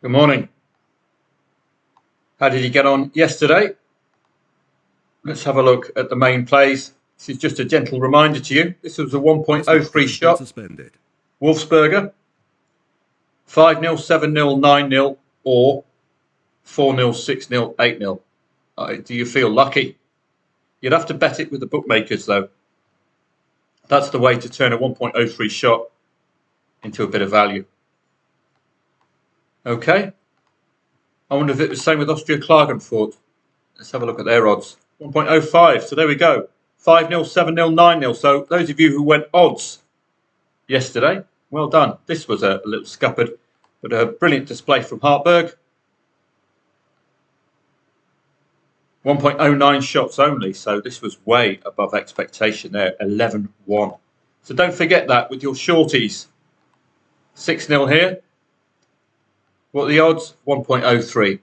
Good morning. How did you get on yesterday? Let's have a look at the main plays. This is just a gentle reminder to you. This was a 1.03 shot. Wolfsberger. 5-0, 7-0, 9-0, or 4-0, 6-0, 8-0. Do you feel lucky? You'd have to bet it with the bookmakers, though. That's the way to turn a 1.03 shot into a bit of value. Okay. I wonder if it was the same with Austria Klagenfurt. Let's have a look at their odds. 1.05. So there we go. 5-0, 7-0, 9-0. So those of you who went odds yesterday, well done. This was a little scuppered, but a brilliant display from Hartberg. 1.09 shots only. So this was way above expectation there. 11-1. So don't forget that with your shorties. 6-0 here. What are the odds? 1.03.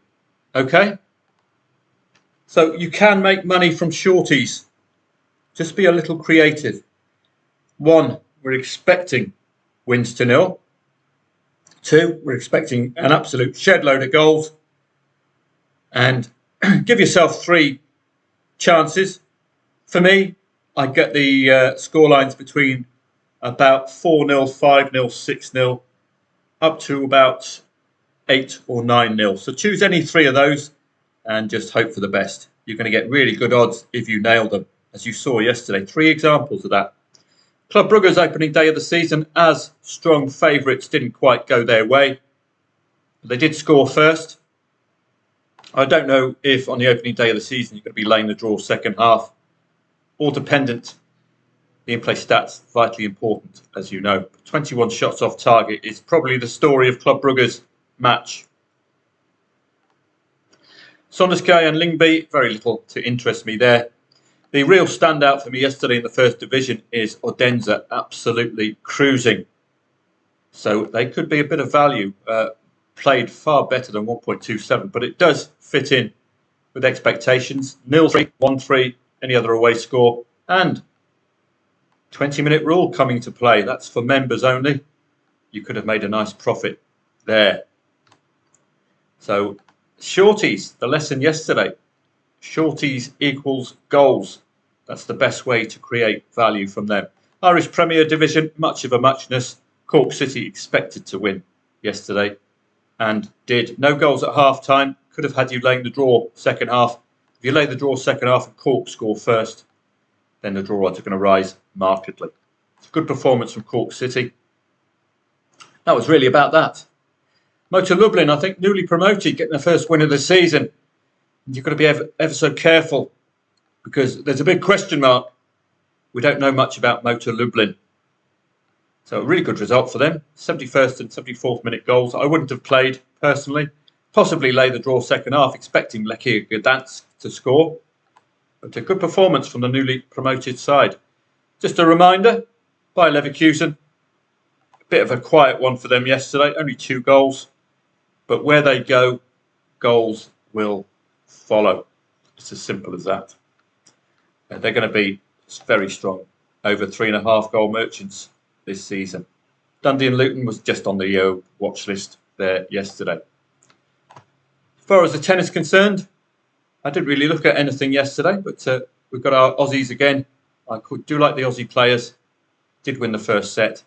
Okay. So you can make money from shorties. Just be a little creative. 1, we're expecting wins to nil. 2, we're expecting an absolute shed load of goals. And give yourself 3 chances. For me, I get the scorelines between about 4-0, 5-0, 6-0, up to about 8 or 9-0. So choose any 3 of those and just hope for the best. You're going to get really good odds if you nail them, as you saw yesterday. 3 examples of that. Club Brugge's opening day of the season as strong favourites didn't quite go their way. But they did score first. I don't know if on the opening day of the season you're going to be laying the draw second half. All dependent. The in-play stats, vitally important, as you know. 21 shots off target is probably the story of Club Brugge's match. Sonderskei and Lyngby, very little to interest me there. The real standout for me yesterday in the first division is Odense, absolutely cruising. So they could be a bit of value. Played far better than 1.27, but it does fit in with expectations. 0-3, 1-3, any other away score, and 20-minute rule coming to play. That's for members only. You could have made a nice profit there. So shorties, the lesson yesterday. Shorties equals goals. That's the best way to create value from them. Irish Premier Division, much of a muchness. Cork City expected to win yesterday and did. No goals at half time. Could have had you laying the draw second half. If you lay the draw second half and Cork score first, then the draw odds are going to rise markedly. It's a good performance from Cork City. That was really about that. Motor Lublin, I think, newly promoted, getting the first win of the season. You've got to be ever so careful because there's a big question mark. We don't know much about Motor Lublin. So a really good result for them. 71st and 74th minute goals. I wouldn't have played personally. Possibly lay the draw second half, expecting Lechia Gdansk to score. But a good performance from the newly promoted side. Just a reminder, Bayer Leverkusen. A bit of a quiet one for them yesterday. Only 2 goals. But where they go, goals will follow. It's as simple as that. They're going to be very strong. Over 3.5 goal merchants this season. Dundee and Luton was just on the watch list there yesterday. As far as the tennis is concerned, I didn't really look at anything yesterday, but we've got our Aussies again. I do like the Aussie players. Did win the first set.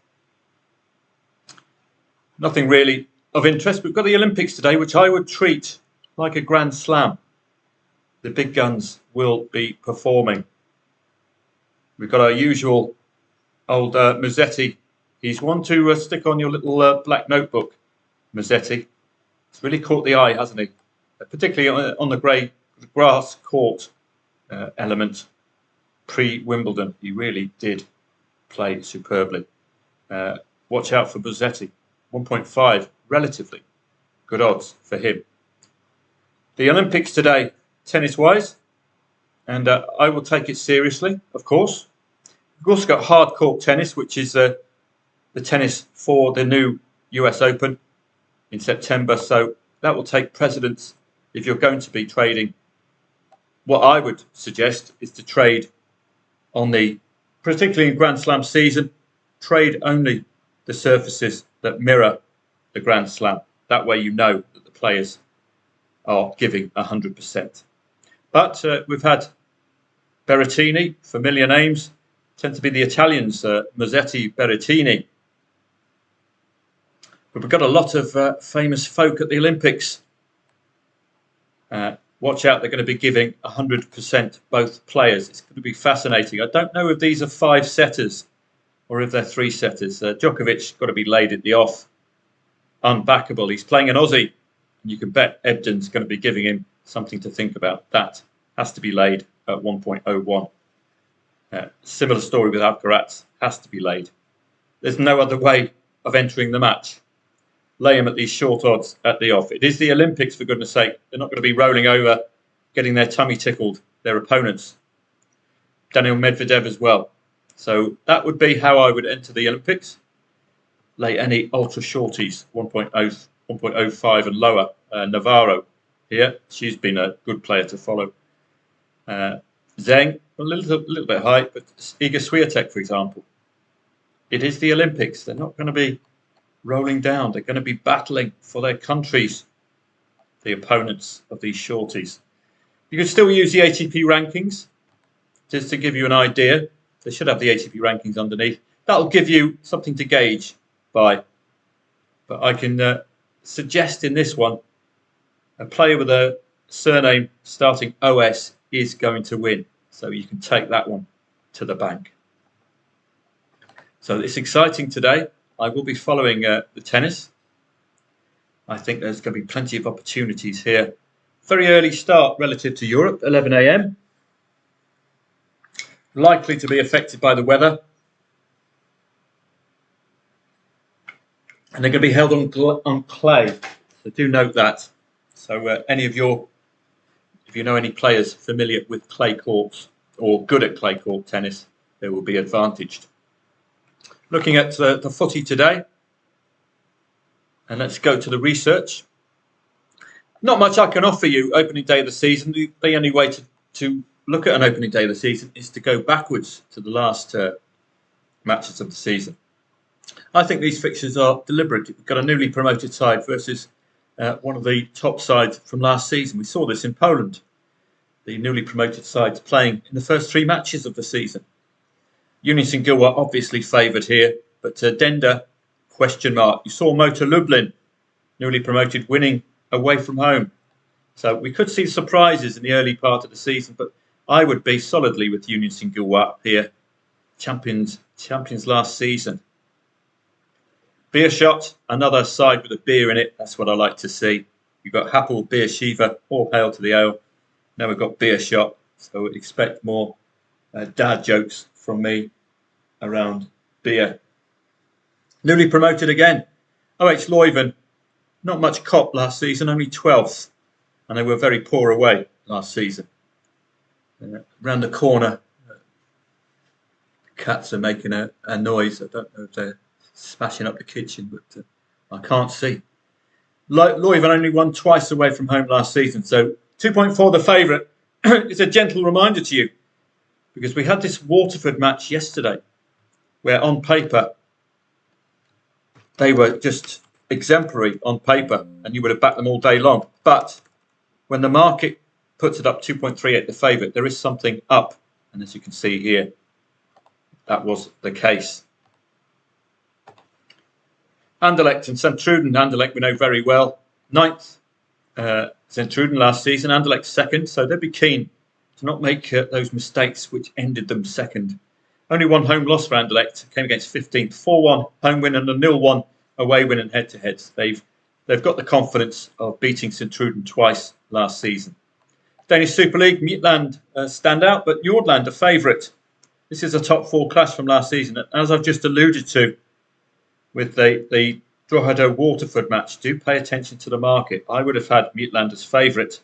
Nothing really of interest. We've got the Olympics today, which I would treat like a Grand Slam. The big guns will be performing. We've got our usual old Musetti. He's one to stick on your little black notebook, Musetti. It's really caught the eye, hasn't he? Particularly on the grass court element pre-Wimbledon. He really did play superbly. Watch out for Musetti. 1.5, relatively good odds for him. The Olympics today, tennis-wise, and I will take it seriously, of course. We've also got hard court tennis, which is the tennis for the new US Open in September. So that will take precedence if you're going to be trading. What I would suggest is to trade on particularly in Grand Slam season, trade only the surfaces that mirror the Grand Slam. That way you know that the players are giving 100%. But we've had Berrettini, familiar names, tend to be the Italians, Musetti, Berrettini. But we've got a lot of famous folk at the Olympics. Watch out, they're going to be giving 100% both players. It's going to be fascinating. I don't know if these are 5-setters or if they're 3-setters. Djokovic got to be laid at the off. Unbackable. He's playing an Aussie. And you can bet Ebden's going to be giving him something to think about. That has to be laid at 1.01. Similar story with Alcaraz. Has to be laid. There's no other way of entering the match. Lay him at these short odds at the off. It is the Olympics, for goodness sake. They're not going to be rolling over, getting their tummy tickled, their opponents. Daniil Medvedev as well. So that would be how I would enter the Olympics. Lay any ultra shorties, 1.0, 1.05 and lower. Navarro here. She's been a good player to follow. Zheng, a little bit high, but Iga Swiatek, for example. It is the Olympics. They're not going to be rolling down. They're going to be battling for their countries, the opponents of these shorties. You can still use the ATP rankings just to give you an idea. They should have the ATP rankings underneath. That'll give you something to gauge by. But I can suggest in this one, a player with a surname starting OS is going to win. So you can take that one to the bank. So it's exciting today. I will be following the tennis. I think there's going to be plenty of opportunities here. Very early start relative to Europe, 11 a.m. Likely to be affected by the weather. And they're going to be held on clay. So do note that. So any of your, if you know any players familiar with clay courts or good at clay court tennis, they will be advantaged. Looking at the footy today, and let's go to the research. Not much I can offer you opening day of the season. The only way to look at an opening day of the season is to go backwards to the last matches of the season. I think these fixtures are deliberate. We've got a newly promoted side versus one of the top sides from last season. We saw this in Poland. The newly promoted sides playing in the first 3 matches of the season. Union St-Gilloise obviously favoured here, but Denda, question mark. You saw Motor Lublin, newly promoted, winning away from home. So we could see surprises in the early part of the season, but I would be solidly with Union St-Gilloise here. Champions last season. Beerschot, another side with a beer in it. That's what I like to see. We've got Hapoel Beersheva, all hail to the ale. Now we've got Beerschot, so expect more dad jokes from me around beer. Newly promoted again. OH Leuven, not much cop last season, only 12th. And they were very poor away last season. Around the corner, cats are making a noise. I don't know if they're smashing up the kitchen, but I can't see. Leuven only won twice away from home last season. So 2.4 the favourite. It's a gentle reminder to you, because we had this Waterford match yesterday where on paper they were just exemplary on paper and you would have backed them all day long. But when the market puts it up 2.38 the favourite, there is something up. And as you can see here, that was the case. Anderlecht and Sint-Truiden. Anderlecht we know very well. 9th, Sint-Truiden last season. Anderlecht 2nd, so they'd be keen to not make those mistakes which ended them 2nd. Only one home loss for Anderlecht, came against 15th. 4-1 home win and a 0-1 away win in head-to-heads. They've got the confidence of beating Sint-Truiden twice last season. Danish Super League, Midtjylland stand out, but Nordland a favourite. This is a top 4 clash from last season. As I've just alluded to with the Drogheda Waterford match, do pay attention to the market. I would have had Midtjylland as favourite,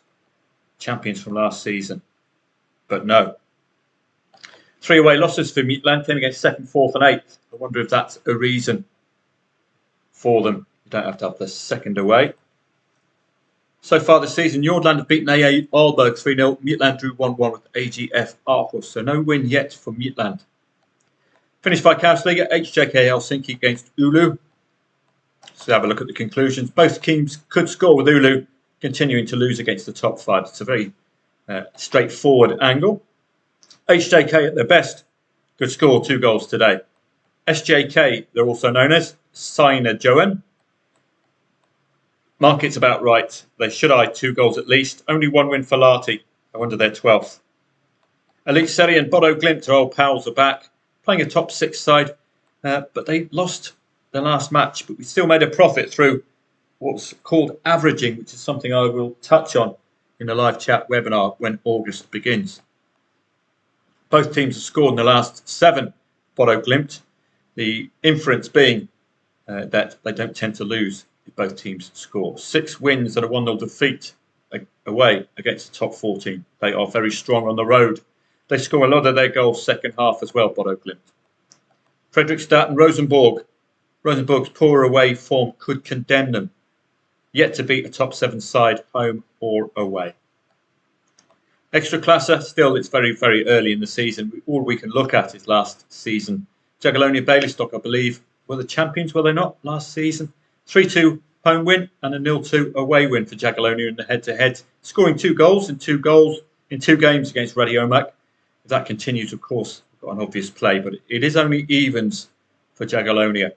champions from last season. But no. 3 away losses for Midtjylland, came against 2nd, 4th and 8th. I wonder if that's a reason for them. You don't have to have the 2nd away. So far this season, Nordland have beaten AA Aalborg 3-0. Midtjylland drew 1-1 with AGF Aarhus. So no win yet for Midtjylland. Finished by Kausliga, HJK Helsinki against Oulu. Let's have a look at the conclusions. Both teams could score, with Oulu continuing to lose against the top 5. It's a very straightforward angle. HJK at their best could score 2 goals today. SJK, they're also known as Saina Joen. Market's about right. They should eye 2 goals at least. Only 1 win for Lahti. I wonder their 12th. Eliteserien and Bodo Glimt, their old pals, are back, playing a top 6 side, but they lost their last match. But we still made a profit through what's called averaging, which is something I will touch on in a live chat webinar when August begins. Both teams have scored in the last 7, Bodo Glimt. The inference being that they don't tend to lose if both teams score. 6 wins and a 1-0 defeat away against the top 14. They are very strong on the road. They score a lot of their goals second half as well, Bodo Glimt. Fredrikstad and Rosenborg. Rosenborg's poor away form could condemn them. Yet to beat a top 7 side, home or away. Ekstraklasa, still it's very, very early in the season. All we can look at is last season. Jagiellonia Bialystok, I believe, were the champions, were they not, last season? 3-2 home win and a 0-2 away win for Jagiellonia in the head-to-head. Scoring 2 goals in 2 games against Radio Mac. If that continues, of course, we've got an obvious play, but it is only evens for Jagiellonia.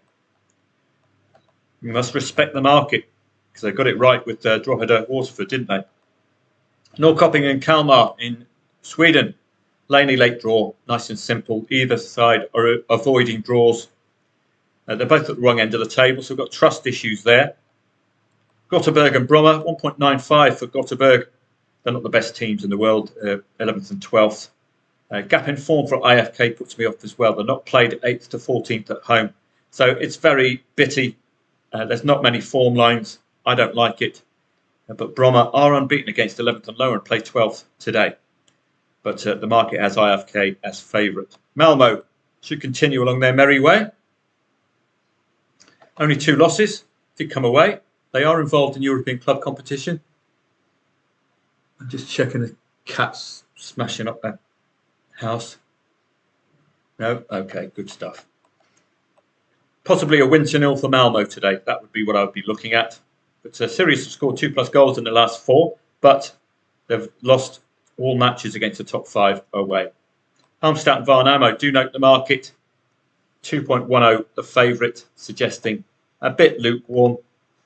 We must respect the market, because they got it right with Drogheda Waterford, didn't they? Norrköping and Kalmar in Sweden. Laney late draw, nice and simple. Either side are avoiding draws. They're both at the wrong end of the table, so we've got trust issues there. Gothenburg and Bromma, 1.95 for Gothenburg. They're not the best teams in the world, 11th and 12th. Gap in form for IFK puts me off as well. They're not played 8th to 14th at home. So it's very bitty. There's not many form lines. I don't like it. But Bromma are unbeaten against 11th and lower and play 12th today. But the market has IFK as favourite. Malmo should continue along their merry way. Only 2 losses. Did come away. They are involved in European club competition. I'm just checking the cat's smashing up their house. No? Okay, good stuff. Possibly a win to 0 for Malmo today. That would be what I would be looking at. But Sirius have scored 2+ goals in the last 4, but they've lost all matches against the top 5 away. Halmstad and Värnamo, do note the market. 2.10, the favourite, suggesting a bit lukewarm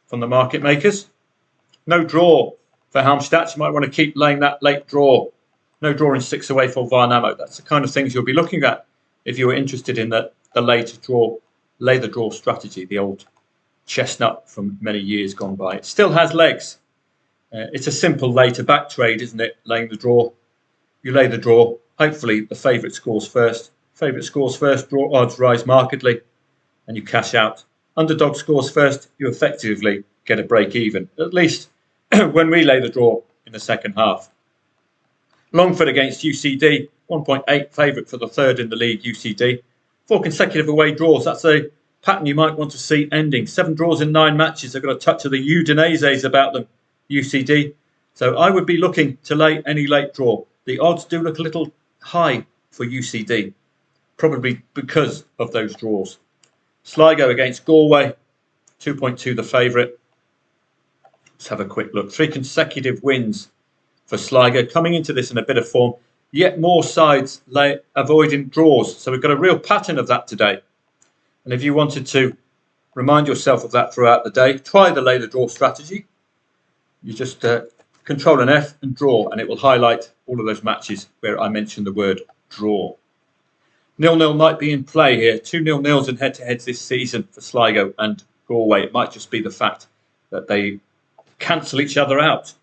from the market makers. No draw for Halmstad. You might want to keep laying that late draw. No draw in 6 away for Värnamo. That's the kind of things you'll be looking at if you were interested in the late draw, lay the draw strategy, the old chestnut from many years gone by. It still has legs. It's a simple lay to back trade, isn't it? Laying the draw. You lay the draw. Hopefully the favourite scores first. Favourite scores first, draw odds rise markedly, and you cash out. Underdog scores first, you effectively get a break even, at least when we lay the draw in the second half. Longford against UCD, 1.8 favourite for the 3rd in the league, UCD. 4 consecutive away draws. That's a pattern you might want to see ending. 7 draws in 9 matches. They've got a touch of the Udineses about them, UCD. So I would be looking to lay any late draw. The odds do look a little high for UCD, probably because of those draws. Sligo against Galway, 2.2 the favourite. Let's have a quick look. 3 consecutive wins for Sligo, coming into this in a bit of form. Yet more sides avoiding draws. So we've got a real pattern of that today. And if you wanted to remind yourself of that throughout the day, try the lay the draw strategy. You just control an F and draw, and it will highlight all of those matches where I mentioned the word draw. 0-0 might be in play here. 2 0-0s in head-to-heads this season for Sligo and Galway. It might just be the fact that they cancel each other out.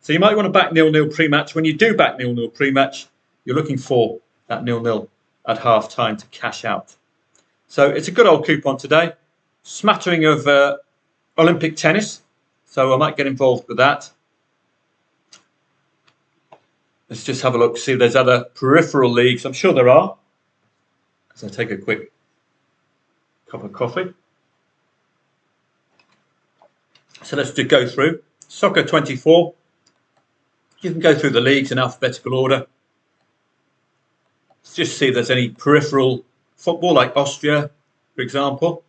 So you might want to back 0-0 pre-match. When you do back 0-0 pre-match, you're looking for that 0-0 at half-time to cash out. So it's a good old coupon today. Smattering of Olympic tennis. So I might get involved with that. Let's just have a look, see if there's other peripheral leagues. I'm sure there are. As I take a quick cup of coffee. So let's just go through. Soccer 24. You can go through the leagues in alphabetical order. Let's just see if there's any peripheral football, like Austria, for example.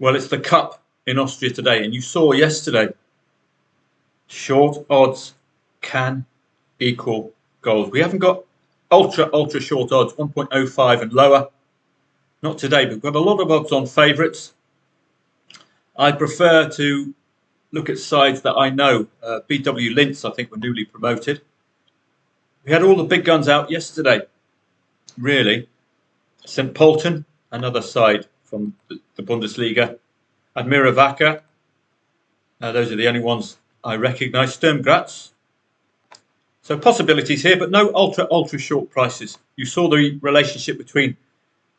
Well, it's the Cup in Austria today, and you saw yesterday, short odds can equal goals. We haven't got ultra short odds, 1.05 and lower. Not today, but we've got a lot of odds on favourites. I prefer to look at sides that I know. BW Linz, I think, were newly promoted. We had all the big guns out yesterday, really. St. Pölten, another side from the Bundesliga. Admira Wacker, those are the only ones I recognise. Sturm Graz. So possibilities here, but no ultra short prices. You saw the relationship between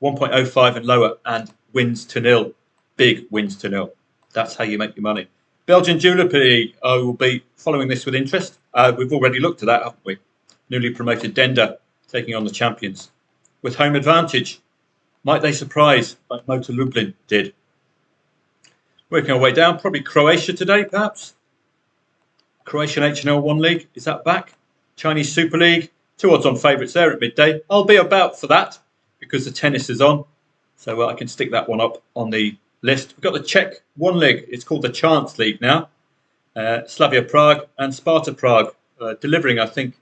1.05 and lower and wins to nil. Big wins to nil. That's how you make your money. Belgian Jupiler League, I will be following this with interest. We've already looked at that, haven't we? Newly promoted Denda taking on the champions. With home advantage, might they surprise like Motor Lublin did? Working our way down, probably Croatia today, perhaps. Croatian HNL1 League, is that back? Chinese Super League, 2 odds on favourites there at midday. I'll be about for that because the tennis is on. So I can stick that one up on the list. We've got the Czech 1 League. It's called the Chance League now. Slavia Prague and Sparta Prague delivering, I think,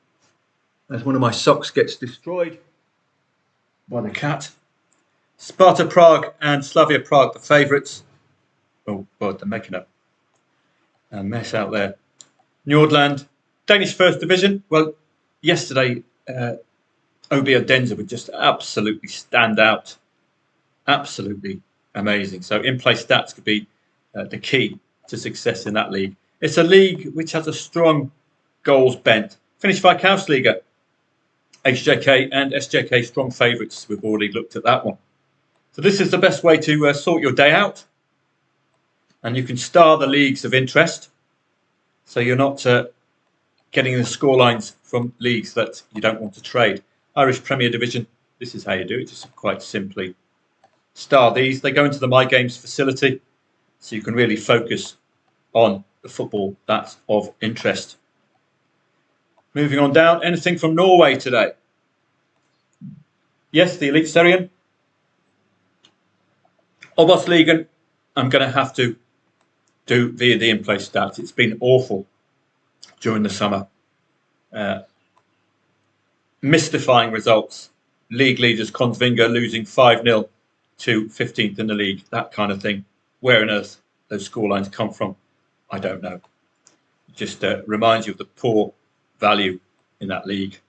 as one of my socks gets destroyed by the cat. Sparta Prague and Slavia Prague, the favourites. Oh, God, they're making a mess out there. Nordland, Danish First Division. Well, yesterday, OB Odense would just absolutely stand out. Absolutely amazing. So in-play stats could be the key to success in that league. It's a league which has a strong goals bent. Finnish Veikkausliiga, HJK and SJK strong favourites. We've already looked at that one. So this is the best way to sort your day out. And you can star the leagues of interest. So you're not getting the scorelines from leagues that you don't want to trade. Irish Premier Division, this is how you do it. Just quite simply star these. They go into the My Games facility. So you can really focus on the football that's of interest. Moving on down, anything from Norway today? Yes, the Eliteserien. Obos-ligaen, I'm going to have to do via the in-play stats. It's been awful during the summer. Mystifying results. League leaders Kongsvinger losing 5-0 to 15th in the league. That kind of thing. Where on earth those scorelines come from, I don't know. It just reminds you of the poor value in that league.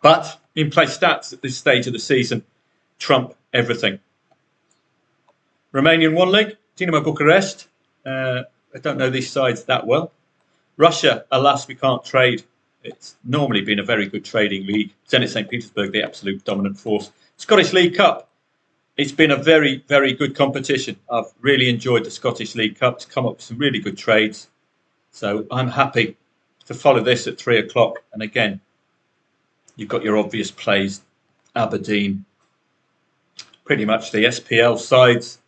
But in-play stats at this stage of the season trump everything. Romanian 1 League, Dinamo Bucharest. I don't know these sides that well. Russia, alas, we can't trade. It's normally been a very good trading league. Zenit St. Petersburg, the absolute dominant force. Scottish League Cup. It's been a very, very good competition. I've really enjoyed the Scottish League Cup. It's come up with some really good trades. So I'm happy to follow this at 3 o'clock. And again, you've got your obvious plays. Aberdeen. Pretty much the SPL sides.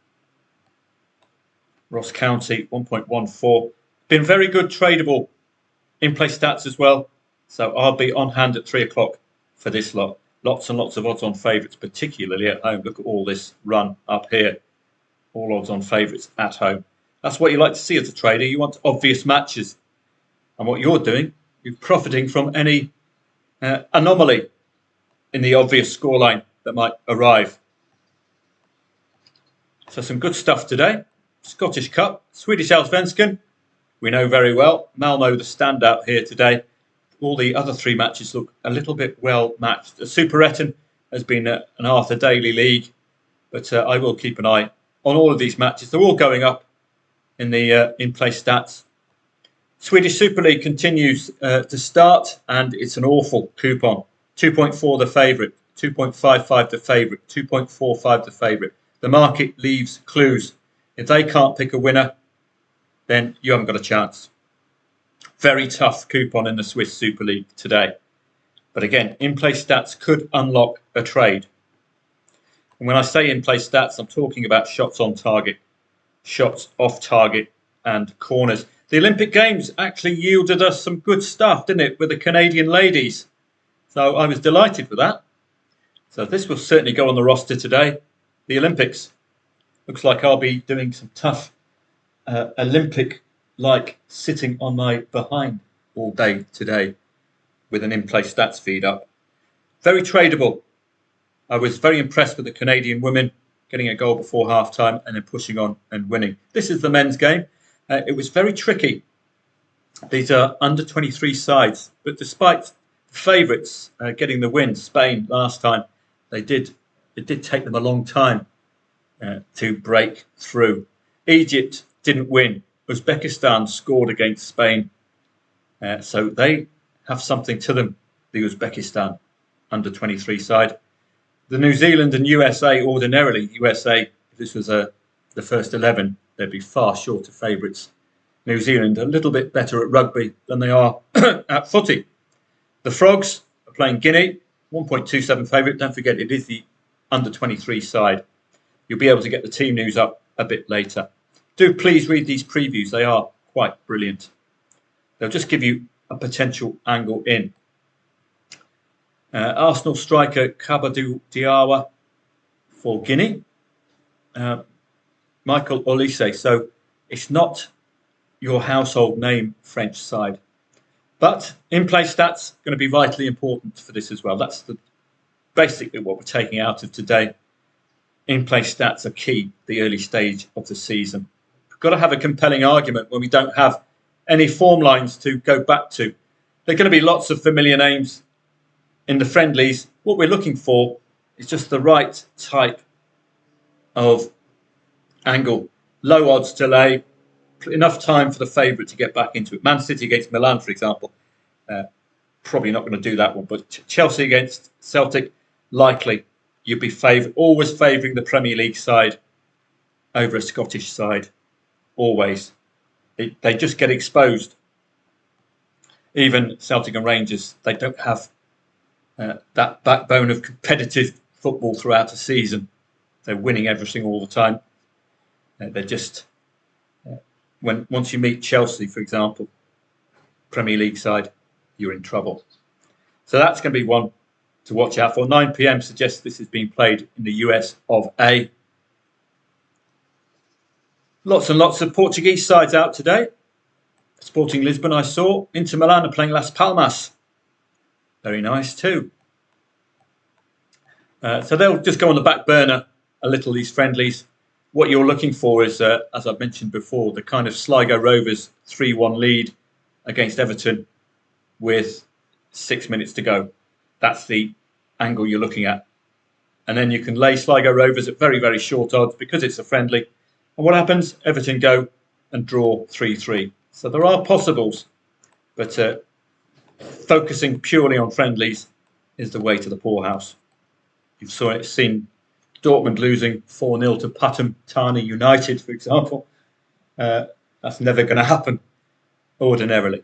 Ross County, 1.14. Been very good tradable in-play stats as well. So I'll be on hand at 3 o'clock for this lot. Lots and lots of odds on favourites, particularly at home. Look at all this run up here. All odds on favourites at home. That's what you like to see as a trader. You want obvious matches. And what you're doing, you're profiting from any anomaly in the obvious scoreline that might arrive. So some good stuff today. Scottish Cup, Swedish Allsvenskan, we know very well. Malmo, the standout here today. All the other 3 matches look a little bit well matched. The Superettan has been an Arthur Daly league, but I will keep an eye on all of these matches. They're all going up in the in-play stats. Swedish Super League continues to start, and it's an awful coupon. 2.4 the favourite, 2.55 the favourite, 2.45 the favourite. The market leaves clues. If they can't pick a winner, then you haven't got a chance. Very tough coupon in the Swiss Super League today. But again, in-play stats could unlock a trade. And when I say in-play stats, I'm talking about shots on target, shots off target, and corners. The Olympic Games actually yielded us some good stuff, didn't it, with the Canadian ladies? So I was delighted with that. So this will certainly go on the roster today. The Olympics. Looks like I'll be doing some tough Olympic-like sitting on my behind all day today with an in-place stats feed up. Very tradable. I was very impressed with the Canadian women getting a goal before half-time and then pushing on and winning. This is the men's game. It was very tricky. These are under-23 sides, but despite the favourites getting the win, Spain last time, it did take them a long time to break through. Egypt didn't win. Uzbekistan scored against Spain. So they have something to them, the Uzbekistan under-23 side. The New Zealand and USA, ordinarily, USA, if this was the first 11, they'd be far shorter favourites. New Zealand a little bit better at rugby than they are at footy. The Frogs are playing Guinea, 1.27 favourite. Don't forget, it is the under-23 side. You'll be able to get the team news up a bit later. Do please read these previews. They are quite brilliant. They'll just give you a potential angle in. Arsenal striker Kabadou Diawara for Guinea. Michael Olise. So it's not your household name French side. But in-play stats going to be vitally important for this as well. That's basically what we're taking out of today. In-play stats are key the early stage of the season. We've got to have a compelling argument when we don't have any form lines to go back to. There are going to be lots of familiar names in the friendlies. What we're looking for is just the right type of angle. Low odds to lay, enough time for the favourite to get back into it. Man City against Milan, for example, probably not going to do that one. But Chelsea against Celtic, likely you'd be always favouring the Premier League side over a Scottish side. Always. They just get exposed. Even Celtic and Rangers, they don't have that backbone of competitive football throughout a season. They're winning everything all the time. They're just... Once you meet Chelsea, for example, Premier League side, you're in trouble. So that's going to be one to watch out for. 9 p.m. suggests this is being played in the US of A. Lots and lots of Portuguese sides out today. Sporting Lisbon, I saw. Inter Milan are playing Las Palmas. Very nice too. So they'll just go on the back burner a little, these friendlies. What you're looking for is, as I've mentioned before, the kind of Sligo Rovers 3-1 lead against Everton with 6 minutes to go. That's the angle you're looking at. And then you can lay Sligo Rovers at very, very short odds because it's a friendly. And what happens? Everton go and draw 3-3. So there are possibles, but focusing purely on friendlies is the way to the poorhouse. You've seen Dortmund losing 4-0 to Pathum Thani United, for example. That's never going to happen ordinarily.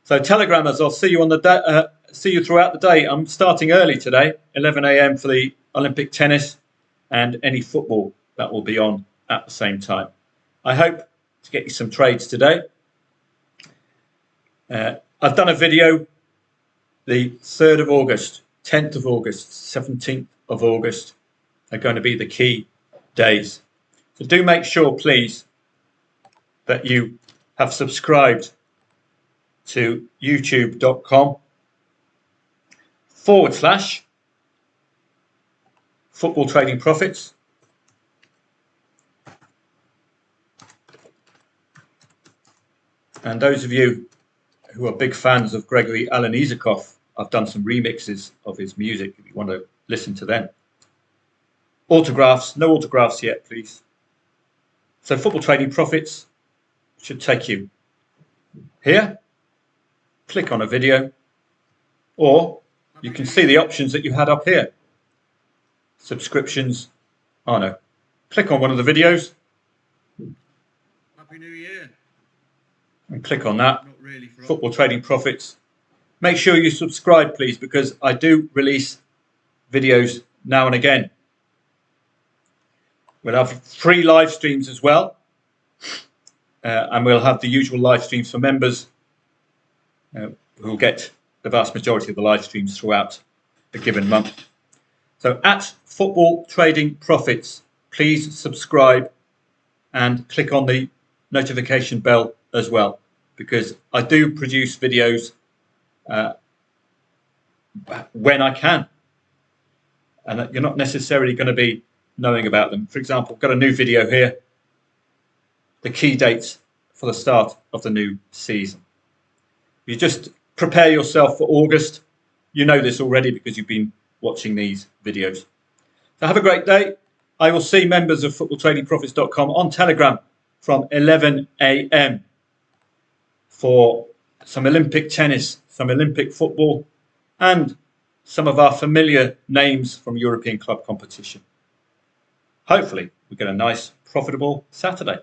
So Telegrammers, I'll see you on the see you throughout the day. I'm starting early today, 11 a.m. for the Olympic tennis and any football that will be on at the same time. I hope to get you some trades today. I've done a video the 3rd of August, 10th of August, 17th of August are going to be the key days. So do make sure, please, that you have subscribed to youtube.com/football trading profits. And those of you who are big fans of Gregory Alan Isakov, I've done some remixes of his music if you want to listen to them. Autographs, no autographs yet, please. So football trading profits should take you here. Click on a video, or you can see the options that you had up here. Subscriptions. Oh no. Click on one of the videos. Happy New Year. And click on that. Not really for Football trading profits. Make sure you subscribe, please, because I do release videos now and again. We'll have free live streams as well. And we'll have the usual live streams for members who will get the vast majority of the live streams throughout a given month. So at Football Trading Profits, please subscribe and click on the notification bell as well, because I do produce videos when I can, and you're not necessarily going to be knowing about them. For example, I've got a new video here, the key dates for the start of the new season. You just prepare yourself for August. You know this already because you've been watching these videos. So have a great day. I will see members of footballtradingprofits.com on Telegram from 11 a.m. for some Olympic tennis, some Olympic football, and some of our familiar names from European club competition. Hopefully, we get a nice, profitable Saturday.